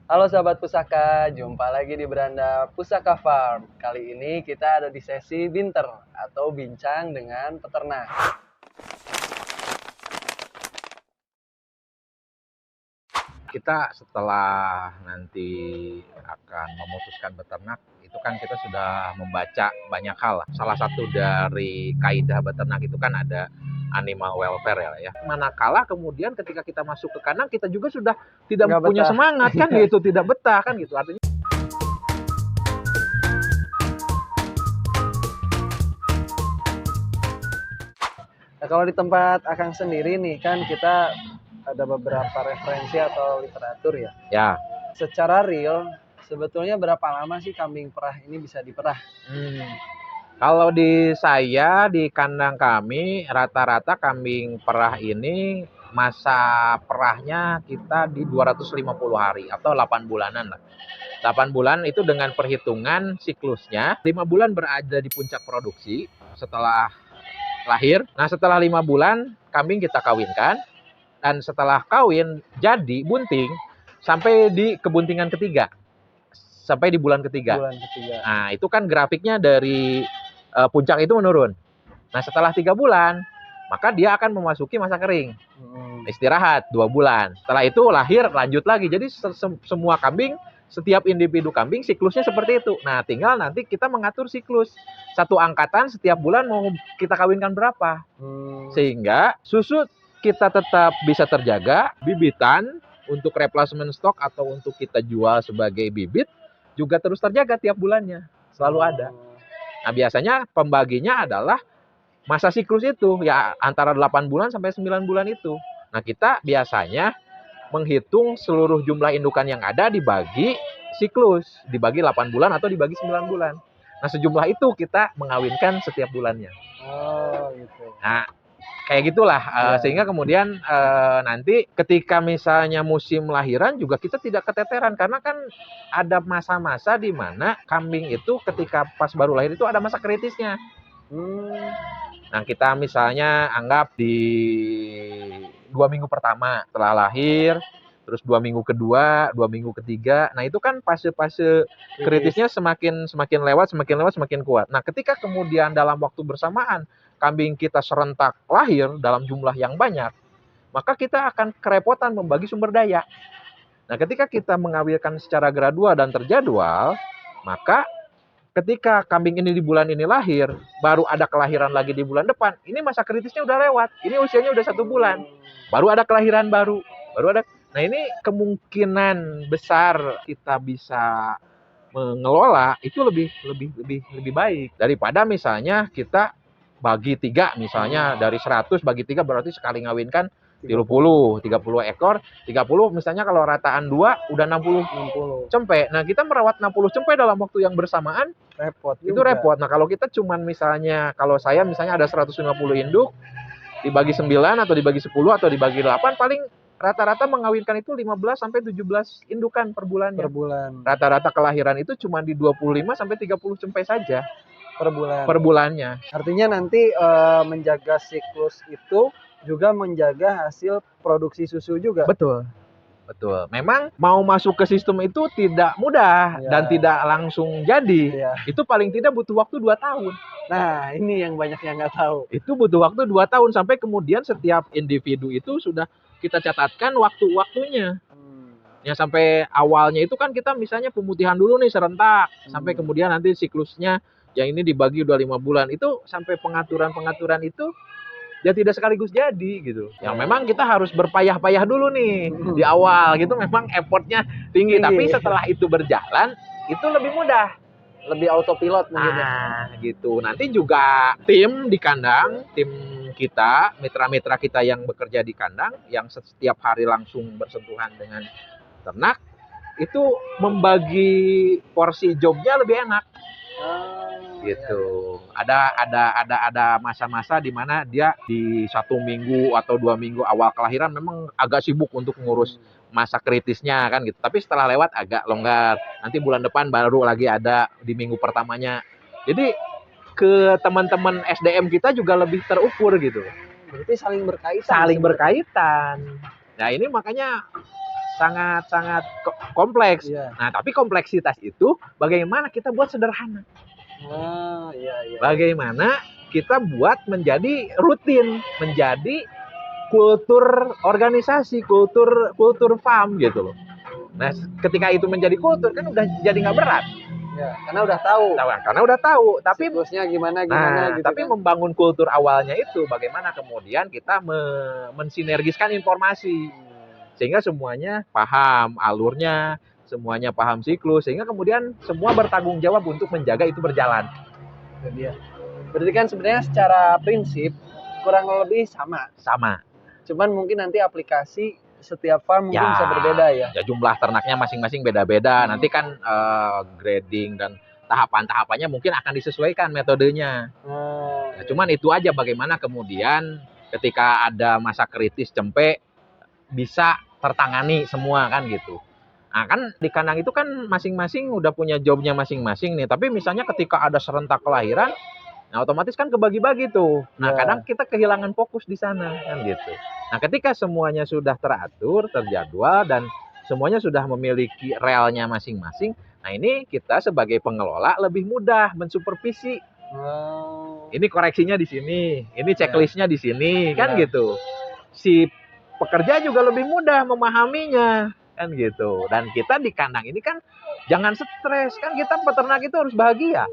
Halo sahabat pusaka, jumpa lagi di beranda Pusaka Farm. Kali ini kita ada di sesi binter atau bincang dengan peternak. Kita setelah nanti akan memutuskan beternak, itu kan kita sudah membaca banyak hal. Salah satu dari kaidah beternak itu kan ada animal welfare ya. Manakala kemudian ketika kita masuk ke kandang, kita juga sudah tidak Nggak punya betah. semangat kan gitu, tidak betah kan gitu. Artinya Nah, kalau di tempat Akang sendiri nih kan kita ada beberapa referensi atau literatur ya. ya. Secara real, sebetulnya berapa lama sih kambing perah ini bisa diperah? Kalau di saya di kandang kami rata-rata kambing perah ini masa perahnya kita di 250 hari atau 8 bulanan lah. 8 bulan itu dengan perhitungan siklusnya 5 bulan berada di puncak produksi setelah lahir. Nah, setelah 5 bulan kambing kita kawinkan dan setelah kawin jadi bunting sampai di kebuntingan ketiga. Sampai di bulan ketiga. Bulan ketiga. Nah, itu kan grafiknya dari puncak itu menurun. Nah, setelah 3 bulan maka dia akan memasuki masa kering. Istirahat 2 bulan. Setelah itu lahir lanjut lagi. Jadi semua kambing, setiap individu kambing siklusnya seperti itu. Nah, tinggal nanti kita mengatur siklus. Satu angkatan setiap bulan mau kita kawinkan berapa. Sehingga susu kita tetap bisa terjaga, bibitan untuk replacement stock atau untuk kita jual sebagai bibit juga terus terjaga tiap bulannya. Selalu ada. Nah, biasanya pembaginya adalah masa siklus itu ya antara 8 bulan sampai 9 bulan itu. Nah, kita biasanya menghitung seluruh jumlah indukan yang ada dibagi siklus, dibagi 8 bulan atau dibagi 9 bulan. Nah, sejumlah itu kita mengawinkan setiap bulannya. Oh, gitu. Nah, kayak gitulah sehingga kemudian nanti ketika misalnya musim lahiran juga kita tidak keteteran karena kan ada masa-masa di mana kambing itu ketika pas baru lahir itu ada masa kritisnya. Nah, kita misalnya anggap di 2 minggu pertama setelah lahir, terus 2 minggu kedua, 2 minggu ketiga. Nah, itu kan fase-fase kritisnya semakin lewat, semakin kuat. Nah, ketika kemudian dalam waktu bersamaan kambing kita serentak lahir dalam jumlah yang banyak, maka kita akan kerepotan membagi sumber daya. Nah, ketika kita mengawinkan secara gradual dan terjadwal, maka ketika kambing ini di bulan ini lahir, baru ada kelahiran lagi di bulan depan, ini masa kritisnya udah lewat, ini usianya udah 1 bulan, baru ada kelahiran baru ada. Nah, ini kemungkinan besar kita bisa mengelola itu lebih baik daripada misalnya kita bagi 3, misalnya dari 100 bagi 3 berarti sekali ngawinkan 30 ekor, 30 misalnya kalau rataan 2 udah 60 cempe. Nah, kita merawat 60 cempe dalam waktu yang bersamaan repot itu juga. Repot. Nah, kalau kita cuman misalnya kalau saya misalnya ada 150 induk dibagi 9 atau dibagi 10 atau dibagi 8 paling rata-rata mengawinkan itu 15 sampai 17 indukan per bulannya. Per bulan. Rata-rata kelahiran itu cuma di 25 sampai 30 cempe saja Per bulan. Per bulannya. Artinya nanti menjaga siklus itu juga menjaga hasil produksi susu juga. Betul. Memang mau masuk ke sistem itu tidak mudah dan tidak langsung jadi. Itu paling tidak butuh waktu 2 tahun. Nah, ini yang banyak yang nggak tahu. Itu butuh waktu 2 tahun sampai kemudian setiap individu itu sudah kita catatkan waktu-waktunya. Ya, sampai awalnya itu kan kita misalnya pemutihan dulu nih serentak. Sampai kemudian nanti siklusnya yang ini dibagi udah 5 bulan. Itu sampai pengaturan itu ya tidak sekaligus jadi gitu. Yang memang kita harus berpayah-payah dulu nih di awal gitu, memang effortnya tinggi. Tapi setelah itu berjalan itu lebih mudah, lebih autopilot mungkin. Gitu. Nanti juga tim di kandang, tim kita, mitra-mitra kita yang bekerja di kandang yang setiap hari langsung bersentuhan dengan ternak itu membagi porsi jobnya lebih enak. Gitu. Ada masa-masa di mana dia di 1 minggu atau 2 minggu awal kelahiran memang agak sibuk untuk ngurus masa kritisnya kan gitu. Tapi setelah lewat agak longgar. Nanti bulan depan baru lagi ada di minggu pertamanya. Jadi ke teman-teman SDM kita juga lebih terukur gitu. Berarti saling berkaitan. Saling berkaitan. Nah, ini makanya sangat kompleks. Iya. Nah, tapi kompleksitas itu bagaimana kita buat sederhana? Iya. Bagaimana kita buat menjadi rutin, menjadi kultur organisasi, kultur farm gitu loh. Nah, ketika itu menjadi kultur kan udah jadi nggak berat. Ya, karena udah tahu. Karena udah tahu. Tapi siklusnya gimana gitu tapi kan. membangun kultur awalnya itu bagaimana kemudian kita mensinergiskan informasi sehingga semuanya paham alurnya, semuanya paham siklus, sehingga kemudian semua bertanggung jawab untuk menjaga itu berjalan. Itu dia. Berarti kan sebenarnya secara prinsip kurang lebih sama. Cuman mungkin nanti aplikasi setiap farm mungkin bisa berbeda ya. Ya jumlah ternaknya masing-masing beda-beda. Nanti kan grading dan tahapan-tahapannya mungkin akan disesuaikan metodenya. Ya, cuman itu aja bagaimana kemudian ketika ada masa kritis cempe bisa tertangani semua kan gitu. Nah kan di kandang itu kan masing-masing udah punya jobnya masing-masing nih. Tapi misalnya ketika ada serentak kelahiran, nah otomatis kan kebagi-bagi tuh. Nah kadang kita kehilangan fokus di sana kan gitu. Nah ketika semuanya sudah teratur, terjadwal dan semuanya sudah memiliki relnya masing-masing, nah ini kita sebagai pengelola lebih mudah mensupervisi. Ini koreksinya di sini, ini checklistnya di sini kan gitu. Si pekerja juga lebih mudah memahaminya kan gitu. Dan kita di kandang ini kan jangan stres kan, kita peternak itu harus bahagia.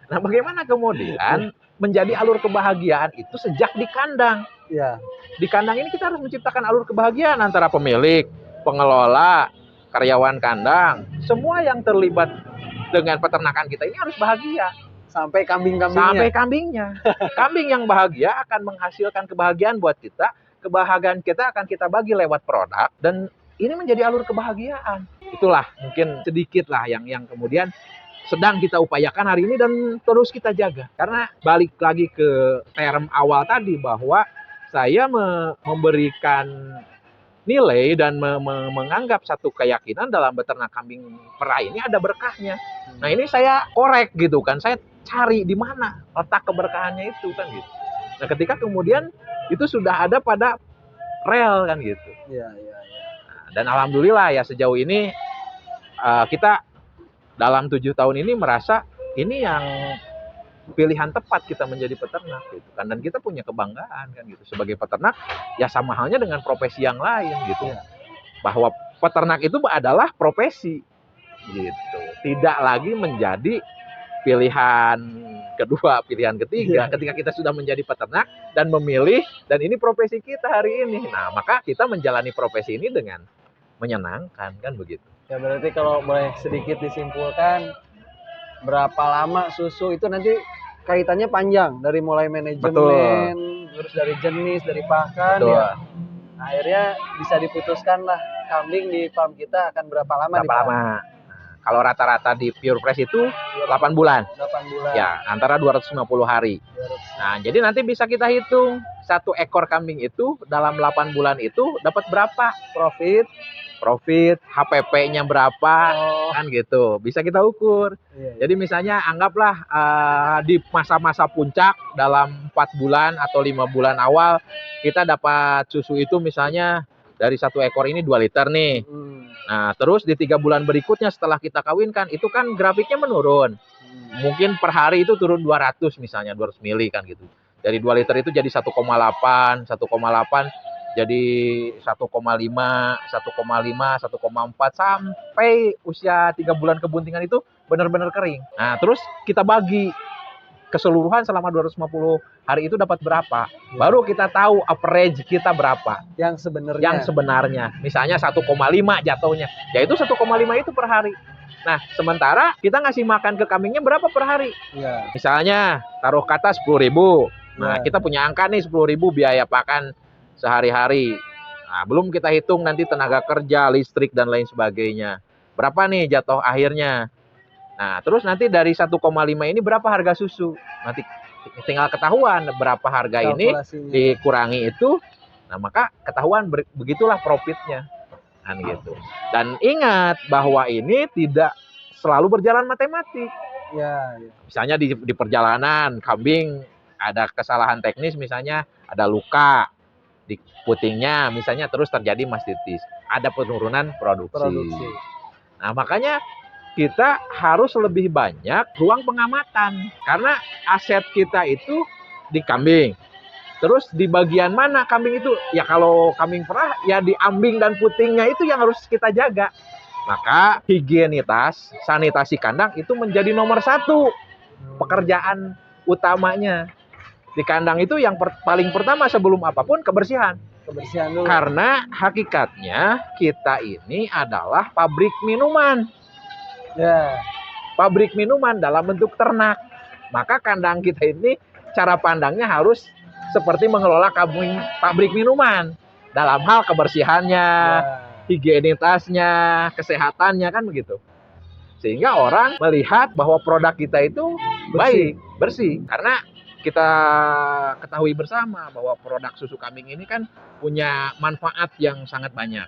Nah, bagaimana kemudian menjadi alur kebahagiaan itu sejak di kandang? Ya. Di kandang ini kita harus menciptakan alur kebahagiaan antara pemilik, pengelola, karyawan kandang, semua yang terlibat dengan peternakan kita ini harus bahagia. Sampai kambing-kambingnya. Sampai kambingnya. Kambing yang bahagia akan menghasilkan kebahagiaan buat kita. Kebahagiaan kita akan kita bagi lewat produk dan ini menjadi alur kebahagiaan. Itulah mungkin sedikit lah yang kemudian sedang kita upayakan hari ini dan terus kita jaga. Karena balik lagi ke term awal tadi bahwa saya memberikan nilai dan menganggap satu keyakinan dalam beternak kambing perah ini ada berkahnya. Nah ini saya korek gitu kan, saya cari di mana letak keberkahannya itu kan gitu. Nah ketika kemudian itu sudah ada pada rel kan gitu. Iya. Nah, dan alhamdulillah ya sejauh ini kita dalam 7 tahun ini merasa ini yang pilihan tepat kita menjadi peternak gitu kan, dan kita punya kebanggaan kan gitu sebagai peternak ya sama halnya dengan profesi yang lain gitu bahwa peternak itu adalah profesi gitu, tidak lagi menjadi pilihan kedua, pilihan ketiga ketika kita sudah menjadi peternak dan memilih dan ini profesi kita hari ini. Nah maka kita menjalani profesi ini dengan menyenangkan kan begitu. Ya berarti kalau boleh sedikit disimpulkan, berapa lama susu itu nanti kaitannya panjang dari mulai manajemen, terus dari jenis, dari pakan ya. Akhirnya bisa diputuskan lah kambing di farm kita akan berapa lama. Nah, kalau rata-rata di Pure Fresh itu 8 bulan. 8 bulan. Ya, antara 250 hari. Nah, jadi nanti bisa kita hitung satu ekor kambing itu dalam 8 bulan itu dapat berapa profit, HPP-nya berapa, kan gitu. Bisa kita ukur. Jadi misalnya anggaplah di masa-masa puncak dalam 4 bulan atau 5 bulan awal kita dapat susu itu misalnya dari satu ekor ini 2 liter nih. Nah, terus di 3 bulan berikutnya setelah kita kawinkan itu kan grafiknya menurun. Mungkin per hari itu turun 200 misalnya, 200 mili kan gitu. Dari 2 liter itu jadi 1,8 jadi 1,5, 1,4 sampai usia 3 bulan kebuntingan itu benar-benar kering. Nah, terus kita bagi keseluruhan selama 250 hari itu dapat berapa. Baru kita tahu average kita berapa. Yang sebenarnya. Misalnya 1,5 jatuhnya. Ya itu 1,5 itu per hari. Nah, sementara kita ngasih makan ke kambingnya berapa per hari? Misalnya taruh kata 10.000. Nah, kita punya angka nih 10.000 biaya pakan sehari-hari. Nah, belum kita hitung nanti tenaga kerja, listrik dan lain sebagainya. Berapa nih jatuh akhirnya? Nah, terus nanti dari 1,5 ini berapa harga susu? Nanti tinggal ketahuan berapa harga ini dikurangi itu. Nah, maka ketahuan begitulah profitnya. Kan gitu. Dan ingat bahwa ini tidak selalu berjalan matematik. Misalnya di perjalanan kambing ada kesalahan teknis, misalnya ada luka. di putingnya misalnya terus terjadi mastitis, ada penurunan produksi. Nah, makanya kita harus lebih banyak ruang pengamatan karena aset kita itu di kambing. Terus di bagian mana kambing itu? Ya kalau kambing perah ya di ambing dan putingnya itu yang harus kita jaga. Maka higienitas, sanitasi kandang itu menjadi nomor 1 pekerjaan utamanya. Di kandang itu yang paling pertama sebelum apapun kebersihan. Kebersihan dulu. Karena hakikatnya kita ini adalah pabrik minuman. Ya. Pabrik minuman dalam bentuk ternak. Maka kandang kita ini cara pandangnya harus seperti mengelola pabrik minuman dalam hal kebersihannya, higienitasnya, kesehatannya kan begitu. Sehingga orang melihat bahwa produk kita itu baik, bersih. Karena kita ketahui bersama bahwa produk susu kambing ini kan punya manfaat yang sangat banyak.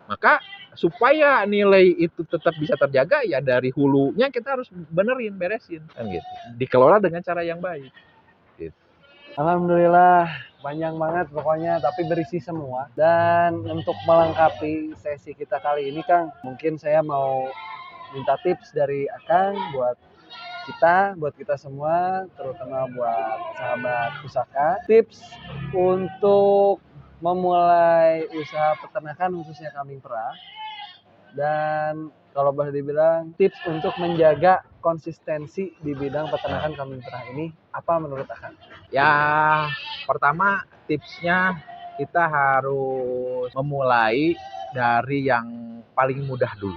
Maka supaya nilai itu tetap bisa terjaga ya dari hulunya kita harus beresin kan gitu. Dikelola dengan cara yang baik. Gitu. Alhamdulillah panjang banget pokoknya tapi berisi semua. Dan untuk melengkapi sesi kita kali ini Kang, mungkin saya mau minta tips dari Akang buat kita semua, terutama buat sahabat pusaka, tips untuk memulai usaha peternakan khususnya kambing perah. Dan kalau boleh dibilang tips untuk menjaga konsistensi di bidang peternakan kambing perah ini apa menurut Akang? Ya, pertama tipsnya kita harus memulai dari yang paling mudah dulu.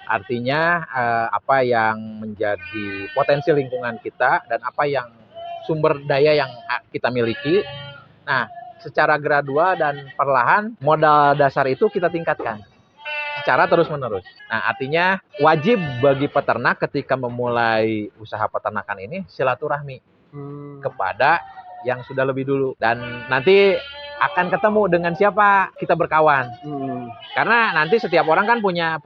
Artinya apa yang menjadi potensi lingkungan kita dan apa yang sumber daya yang kita miliki. Nah, secara gradual dan perlahan modal dasar itu kita tingkatkan secara terus-menerus. Nah, artinya wajib bagi peternak ketika memulai usaha peternakan ini silaturahmi kepada yang sudah lebih dulu. Dan nanti akan ketemu dengan siapa kita berkawan. Karena nanti setiap orang kan punya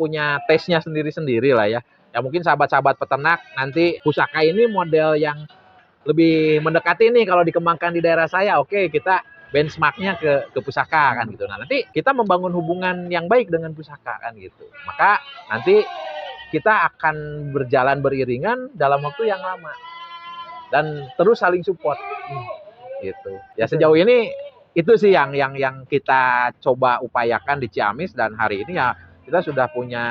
taste-nya sendiri-sendiri lah ya. Ya mungkin sahabat-sahabat peternak nanti pusaka ini model yang lebih mendekati nih kalau dikembangkan di daerah saya. Oke, kita benchmark-nya ke pusaka kan gitu. Nah, nanti kita membangun hubungan yang baik dengan pusaka kan gitu. Maka nanti kita akan berjalan beriringan dalam waktu yang lama. Dan terus saling support. Gitu. Ya sejauh ini itu sih yang kita coba upayakan di Ciamis, dan hari ini ya kita sudah punya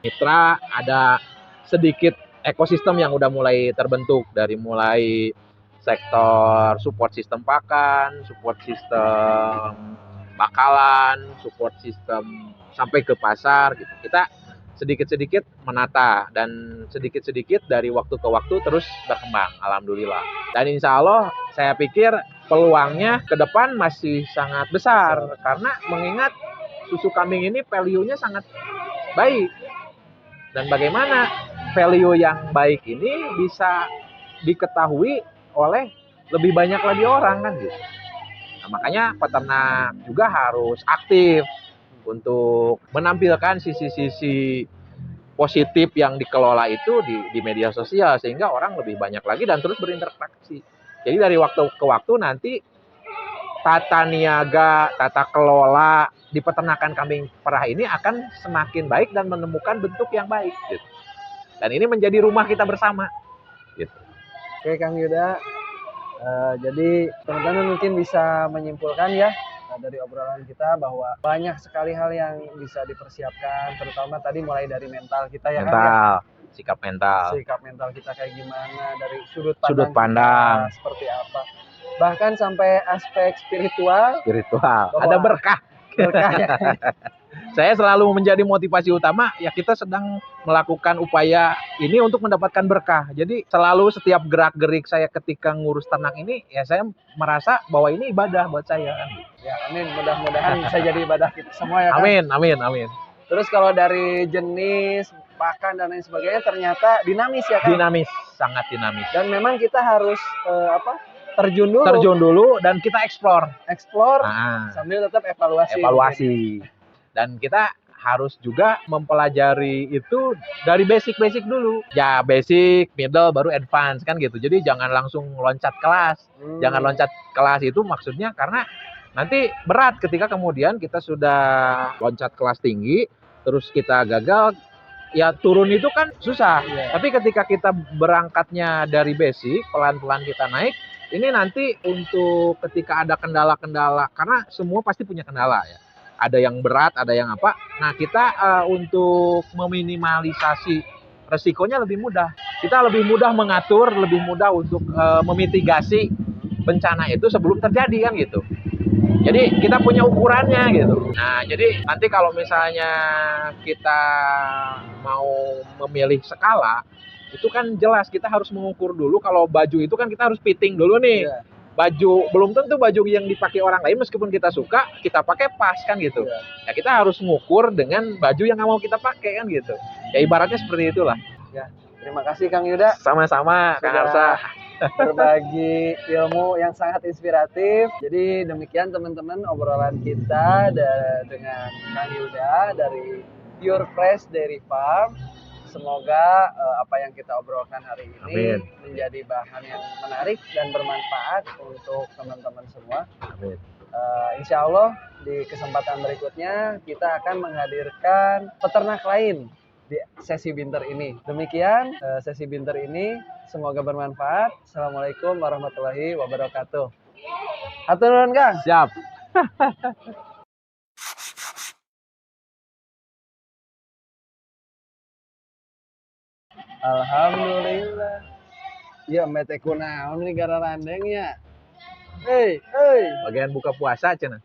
mitra, ada sedikit ekosistem yang udah mulai terbentuk dari mulai sektor support sistem pakan, support sistem bakalan, support sistem sampai ke pasar gitu. Kita sedikit-sedikit menata dan sedikit-sedikit dari waktu ke waktu terus berkembang, alhamdulillah. Dan insya Allah saya pikir peluangnya ke depan masih sangat besar karena mengingat susu kambing ini value-nya sangat baik. Dan bagaimana value yang baik ini bisa diketahui oleh lebih banyak lagi orang kan gitu. Nah, makanya peternak juga harus aktif untuk menampilkan sisi-sisi positif yang dikelola itu di media sosial sehingga orang lebih banyak lagi dan terus berinteraksi. Jadi dari waktu ke waktu nanti tata niaga, tata kelola di peternakan kambing perah ini akan semakin baik dan menemukan bentuk yang baik gitu. Dan ini menjadi rumah kita bersama gitu. Oke Kang Yuda, jadi teman-teman mungkin bisa menyimpulkan ya dari obrolan kita bahwa banyak sekali hal yang bisa dipersiapkan, terutama tadi mulai dari mental kita ya mental, kan ya? sikap mental kita kayak gimana, dari sudut pandang kita, seperti apa, bahkan sampai aspek spiritual ada berkah ya. Saya selalu menjadi motivasi utama ya, kita sedang melakukan upaya ini untuk mendapatkan berkah. Jadi selalu setiap gerak-gerik saya ketika ngurus ternak ini ya saya merasa bahwa ini ibadah buat saya kan. Ya amin, mudah-mudahan bisa jadi ibadah kita semua ya kan. Amin. Terus kalau dari jenis pakan dan lain sebagainya ternyata dinamis ya kan. Dinamis, sangat dinamis. Dan memang kita harus terjun dulu dan kita explore sambil tetap evaluasi. Dan kita harus juga mempelajari itu dari basic dulu. Ya basic, middle, baru advance kan gitu. Jadi jangan langsung loncat kelas. Jangan loncat kelas itu maksudnya karena Nanti berat ketika kemudian kita sudah loncat kelas tinggi, terus kita gagal, ya turun itu kan susah. Tapi ketika kita berangkatnya dari basic, pelan-pelan kita naik, ini nanti untuk ketika ada kendala-kendala, karena semua pasti punya kendala ya. Ada yang berat, ada yang apa. Nah, kita untuk meminimalisasi resikonya lebih mudah. Kita lebih mudah mengatur, lebih mudah untuk memitigasi bencana itu sebelum terjadi kan gitu. Jadi kita punya ukurannya gitu. Nah, jadi nanti kalau misalnya kita mau memilih skala, itu kan jelas kita harus mengukur dulu. Kalau baju itu kan kita harus fitting dulu nih. Iya. Baju belum tentu baju yang dipakai orang lain meskipun kita suka, kita pakai pas kan gitu. Iya. Ya kita harus mengukur dengan baju yang mau kita pakai kan gitu. Ya ibaratnya seperti itulah. Ya, terima kasih Kang Yuda. Sama-sama Kang Arsa. Berbagi ilmu yang sangat inspiratif. Jadi demikian teman-teman obrolan kita dengan Kang Yuda dari Pure Fresh Dairy Farm. Semoga apa yang kita obrolkan hari ini menjadi bahan yang menarik dan bermanfaat untuk teman-teman semua. Amin. Insya Allah di kesempatan berikutnya kita akan menghadirkan peternak lain di sesi binter ini. Demikian sesi binter ini, semoga bermanfaat. Assalamualaikum warahmatullahi wabarakatuh. Hatur nuhun Kang. Siap. Alhamdulillah. Ya mete kunaon ini gara randeng ya. Bagian buka puasa cenah.